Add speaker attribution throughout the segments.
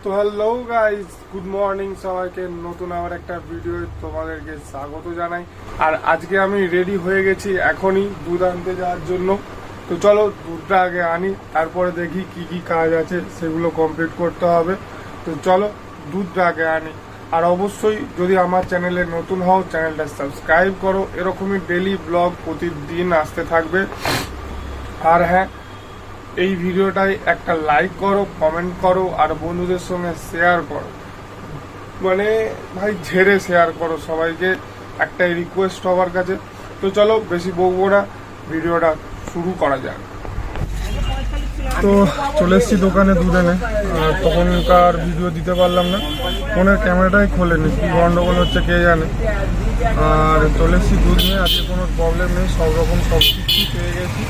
Speaker 1: তো hello guys, good morning সবাইকে। নতুন আবার একটা ভিডিও তোমাদেরকে স্বাগত জানাই। আর আজকে আমি রেডি হয়ে গেছি এখনই দুধ আনতে যাওয়ার জন্য। তো চলো দুধটা আগে আনি, তারপরে দেখি কি কি কাজ আছে সেগুলো কমপ্লিট করতে হবে। তো চলো দুধটা আগে আনি। আর অবশ্যই যদি আমার চ্যানেলে নতুন হও, চ্যানেলটা সাবস্ক্রাইব করো। এরকমই ডেলি ব্লগ প্রতিদিন আসতে থাকবে। আর হ্যাঁ, এই ভিডিওটাই একটা লাইক করো, কমেন্ট করো, আর বন্ধুদের সঙ্গে শেয়ার করো। মানে ভাই ঝেড়ে শেয়ার করো সবাইকে, একটাই রিকোয়েস্ট সবার কাছে। তো চলো বেশি বকবো না, ভিডিওটা শুরু করা যাক। তো চলে এসেছি দোকানে দুধ এনে। তখনকার ভিডিও দিতে পারলাম না, ফোনের ক্যামেরাটাই খোলেনি, কি গন্ডগোল হচ্ছে কে জানে। আর চলে এসেছি দুধ নিয়ে, আজকে কোনো প্রবলেম নেই, সব রকম সব কিছু পেয়ে গেছি।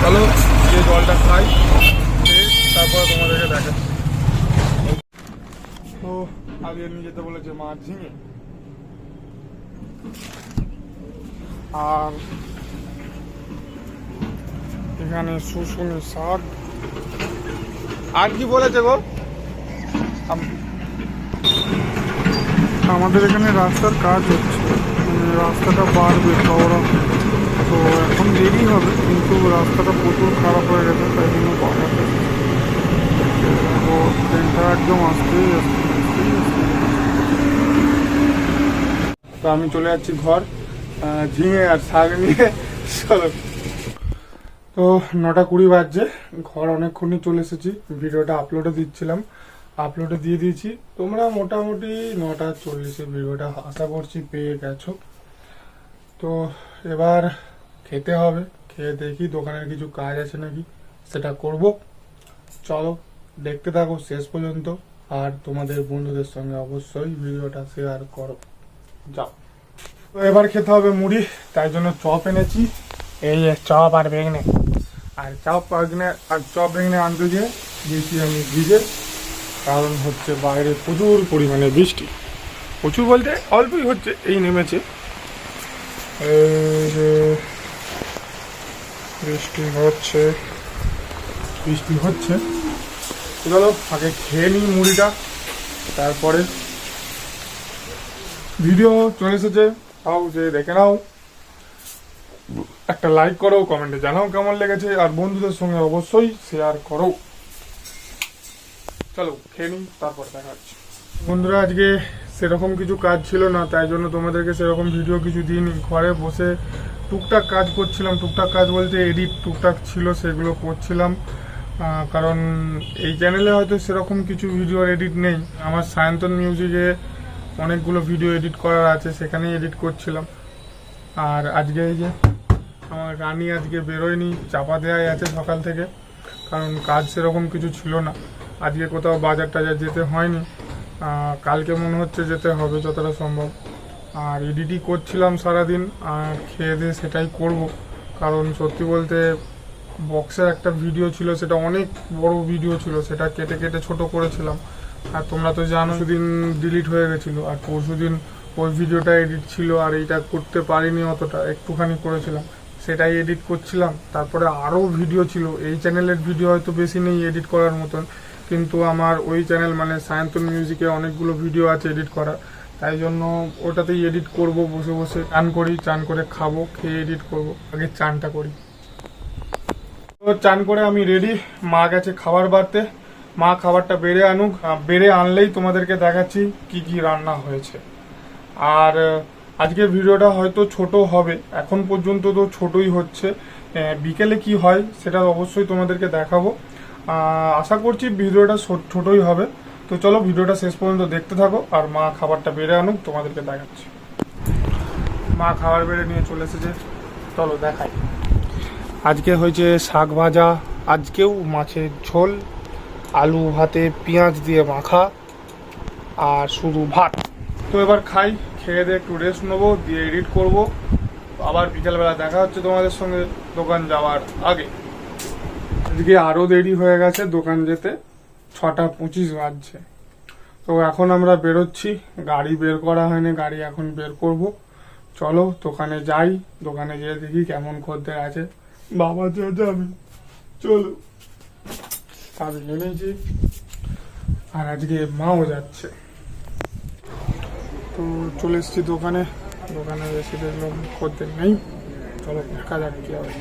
Speaker 1: চলো যে জলটা খাই, তারপর তোমাদেরকে দেখাচ্ছি। তো আগে নিয়ে যেতে বলেছে মাছ ঝিঙে, আর এখানে শুশুনি শাক। আর কি বলেছে গো? আমাদের এখানে রাস্তার কাজ হচ্ছে, রাস্তাটা বাড়বে চওড়া, তো এখন দেরি হবে, কিন্তু রাস্তাটা প্রচুর খারাপ হয়ে গেছে, তাই জন্য বাড়াতে। তো ট্রেনটা একদম আসতেই আসতে। তো আমি চলে যাচ্ছি ঘর, ঝিঙে আর শাক নিয়ে। চলো। তো 9:20 বাজছে, ঘর অনেকক্ষণই চলে এসেছি। ভিডিওটা আপলোডে দিচ্ছিলাম, আপলোডে দিয়ে দিয়েছি। তোমরা মোটামুটি 9:40 ভিডিওটা আশা করছি পেয়ে গেছো। তো এবার খেতে হবে, খেয়ে দেখি দোকানের কিছু কাজ আছে নাকি, সেটা করব। চলো দেখতে থাকো শেষ পর্যন্ত, আর তোমাদের বন্ধুদের সঙ্গে অবশ্যই ভিডিওটা শেয়ার করো। যাও। তো এবার খেতে হবে মুড়ি, তাই জন্য চপ এনেছি। এই চপ আর বেগনে, আর চপ বেগনে আনতে গিয়েছি আমি ভিজে, কারণ হচ্ছে বাইরে প্রচুর পরিমাণে বৃষ্টি। প্রচুর বলতে অল্পই হচ্ছে, এই নেমেছে। বৃষ্টি হচ্ছে। চলো আগে খেয়ে নিই মুড়িটা, তারপরে ভিডিও চলে এসেছে, তাও যে দেখে নাও, একটা লাইক করো, কমেন্টে জানাও কেমন লেগেছে, আর বন্ধুদের সঙ্গে অবশ্যই শেয়ার করো। চলো খেয়ে নিই, তারপর দেখা হচ্ছে। বন্ধুরা আজকে সেরকম কিছু কাজ ছিল না, তাই জন্য তোমাদেরকে সেরকম ভিডিও কিছু দিইনি। ঘরে বসে টুকটাক কাজ করছিলাম, টুকটাক কাজ বলতে এডিট টুকটাক ছিল, সেগুলো করছিলাম। কারণ এই চ্যানেলে হয়তো সেরকম কিছু ভিডিওর এডিট নেই। আমার সায়ন্তন মিউজিকে অনেকগুলো ভিডিও এডিট করার আছে, সেখানেই এডিট করছিলাম। আর আজকে এই যে আমার রানী আজকে বেরোয়নি, চাপা দেওয়াই আছে সকাল থেকে, কারণ কাজ সেরকম কিছু ছিল না। আজকে কোথাও বাজার টাজার যেতে হয়নি, কালকে মনে হচ্ছে যেতে হবে যতটা সম্ভব। আর এডিটই করছিলাম সারাদিন, আর খেয়ে দিয়ে সেটাই করব। কারণ সত্যি বলতে বক্সের একটা ভিডিও ছিল, সেটা অনেক বড় ভিডিও ছিল, সেটা কেটে কেটে ছোট করেছিলাম। আর তোমরা তো জানো সেদিন ডিলিট হয়ে গেছিলো, আর পরশুদিন ওই ভিডিওটা এডিট ছিল, আর এইটা করতে পারিনি, অতটা একটুখানি করেছিলাম, সেটাই এডিট করছিলাম। তারপরে আরও ভিডিও ছিল, এই চ্যানেলের ভিডিও হয়তো বেশি নেই এডিট করার মতন, কিন্তু আমার ওই চ্যানেল মানে সায়ন্তন মিউজিকে অনেকগুলো ভিডিও আছে এডিট করা, তাই জন্য ওটাতেই এডিট করব। বসে বসে চান করি, চান করে খাবো, খেয়ে এডিট করব। আগে চানটা করি। তো চান করে আমি রেডি, মা গেছে খাবার বাড়তে, মা খাবারটা বেড়ে আনুক, বেড়ে আনলেই তোমাদেরকে দেখাচ্ছি কি কি রান্না হয়েছে। আর আজকের ভিডিওটা হয়তো ছোট হবে, এখন পর্যন্ত তো ছোটই হচ্ছে, বিকেলে কি হয় সেটা অবশ্যই তোমাদেরকে দেখাবো। আশা করছি ভিডিওটা ছোটই হবে। তো চলো ভিডিওটা শেষ পর্যন্ত দেখতে থাকো, আর মা খাবারটা বেড়ে আনুক, তোমাদেরকে দেখাচ্ছি। মা খাবার বেড়ে নিয়ে চলে এসেছে, চলো দেখাই। আজকে হয়েছে শাক ভাজা, আজকেও মাছের ঝোল, আলু ভাতে পেঁয়াজ দিয়ে মাখা, আর শুধু ভাত। তো এবার খাই, খেয়ে দিয়ে একটু রেস্ট নেবো, দিয়ে এডিট করব। আবার বিকেলবেলা দেখা হচ্ছে তোমাদের সঙ্গে দোকান যাওয়ার আগে। আজকে আরও দেরি হয়ে গেছে দোকান যেতে, 6:25 বাজছে। তো এখন আমরা বেরোচ্ছি, গাড়ি বের করা হয়নি, গাড়ি এখন বের করব। চলো দোকানে যাই, দোকানে গিয়ে দেখি কেমন খদ্দের আছে। বাবা যাবে, চলো। চাবি নিয়ে নিয়েছি, আর আজকে মাও যাচ্ছে। তো চলে এসেছি দোকানে এসে দেখলাম খদ্দের নেই। চলো দেখা যাক কি হবে।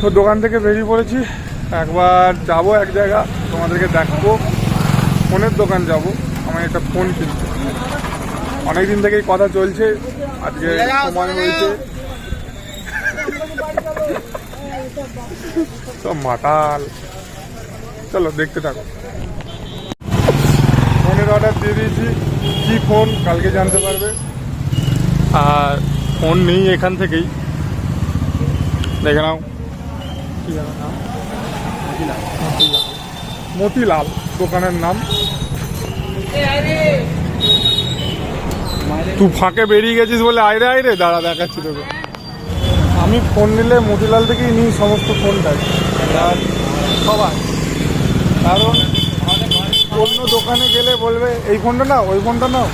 Speaker 1: তো দোকান থেকে বেরিয়ে পড়েছি, একবার যাব এক জায়গা, তোমাদেরকে দেখাবো। ফোনের দোকান যাব, আমার একটা ফোন কিনতে। অনেকদিন থেকেই কথা চলছে, আজকে সময় হয়েছে। সব মাতাল, চলো দেখতে থাকো। ফোনের অর্ডার দিয়ে দিয়েছি, কি ফোন কালকে জানতে পারবে। আর ফোন নেই এখান থেকেই, দেখে নাও। কি নাম? মতিলাল দোকানের নাম। তুই ফাঁকে বেরিয়ে গেছিস বলে আইরে আইরে, দাঁড়া দেখাচ্ছি তোকে। আমি ফোন নিলে মতিলাল থেকেই নিই সমস্ত ফোনটাই, আর সবাই। কারণ অন্য দোকানে গেলে বলবে এই ফোনটা নাও, ওই ফোনটা নাও।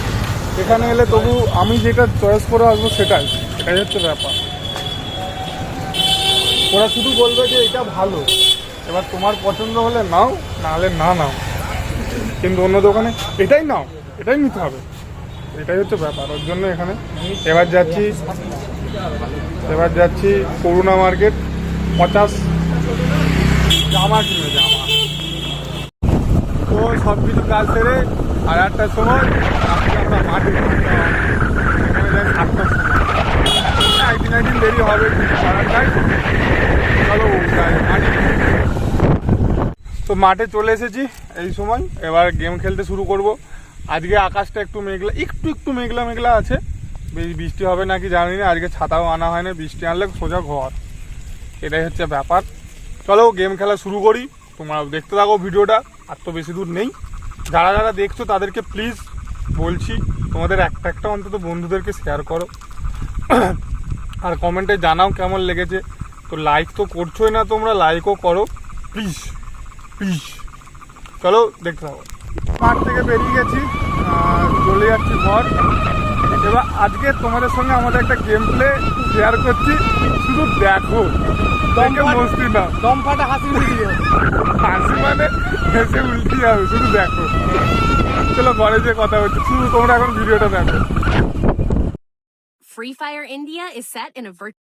Speaker 1: এখানে এলে তবু আমি যেটা চয়েস করে আসবো এটাই হচ্ছে ব্যাপার। ওরা শুধু বলবে যে এটা ভালো, এবার তোমার পছন্দ হলে নাও, না হলে না নাও। কিন্তু অন্য দোকানে এটাই নাও, এটাই নিতে হবে, এটাই হচ্ছে ব্যাপার। ওর জন্য এখানে এবার যাচ্ছি করুণা মার্কেট, 50 জামা কিনে জামা। তো সব কিছু কাজ সেরে 8টার সময় আমরা মাঠে এখানে যাই 7টার সময়। একদিন দেরি হবে, চলো মাঠে। তো মাঠে চলে এসেছি এই সময়, এবার গেম খেলতে শুরু করব। আজকে আকাশটা একটু মেঘলা, একটু মেঘলা আছে। বৃষ্টি হবে নাকি জানি না, আজকে ছাতাও আনা হয় না, বৃষ্টি আনলে সোজা ঘর, এটাই হচ্ছে ব্যাপার। চলো গেম খেলা শুরু করি, তোমরা দেখতে থাকো ভিডিওটা। আর তো বেশি দূর নেই, যারা দেখছো তাদেরকে প্লিজ বলছি, তোমাদের একটা অন্তত বন্ধুদেরকে শেয়ার করো, আর কমেন্টে জানাও কেমন লেগেছে। তো লাইক তো করছোই না তোমরা, লাইকও করো প্লিজ। চলো দেখতে থাকো। মাঠ থেকে বেরিয়ে গেছি, চলে যাচ্ছি ঘর। এবার আজকে তোমাদের সঙ্গে আমাদের একটা গেম প্লে শেয়ার করছি, শুধু দেখো। মস্তি না, দম ফাটা হাসি মানে হেসে উল্টি যাবে, শুধু দেখো। চলো ঘরে যে কথা হচ্ছে, শুধু তোমরা এখন ভিডিওটা দেখো।
Speaker 2: Free Fire India is set in a virtual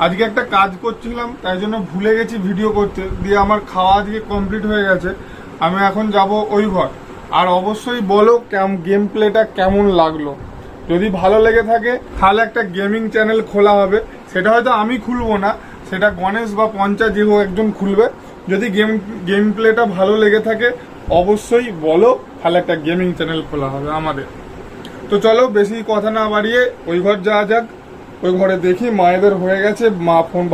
Speaker 1: আজকে একটা কাজ করছিলাম, তাই জন্য ভুলে গেছি ভিডিও করতে, দিয়ে আমার খাওয়া আজকে কমপ্লিট হয়ে গেছে। আমি এখন যাব ওই ঘর। আর অবশ্যই বলো গেম প্লেটা কেমন লাগলো। যদি ভালো লেগে থাকে তাহলে একটা গেমিং চ্যানেল খোলা হবে, সেটা হয়তো আমি খুলবো না, সেটা গণেশ বা পঞ্চা যে হোক একজন খুলবে। যদি গেম প্লেটা ভালো লেগে থাকে অবশ্যই বলো, তাহলে একটা গেমিং চ্যানেল খোলা হবে আমাদের। তো চলো বেশি কথা না বাড়িয়ে ওই ঘর যাওয়া যাক। ওই ঘরে দেখি মায়েদের হয়ে গেছে,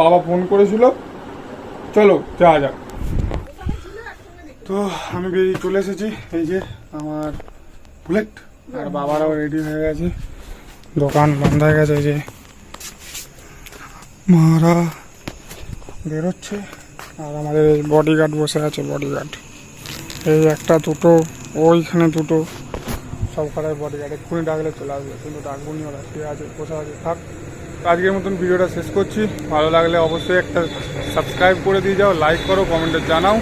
Speaker 1: বাবা ফোন করেছিল, চলো যাওয়া যাক। তো আমি বেরিয়ে চলে এসেছি, এই যে আমার বুলেট আর বাবারাও রেডি হয়ে গেছে, দোকান বন্ধ হয়ে গেছে। এই যে মারা বেরোচ্ছে, আর আমাদের বডিগার্ড বসে আছে, বডিগার্ড এই একটা দুটো, ওইখানে দুটো, সব করার পরে এক্ষুনি ডাকলে চলে আসবে, কিন্তু ডাকবো নি, ওরা ঠিক আছে বসে আছে থাক। তো আজকের মতন ভিডিওটা শেষ করছি। ভালো লাগলে অবশ্যই একটা সাবস্ক্রাইব করে দিয়ে যাও, লাইক করো, কমেন্টে জানাও।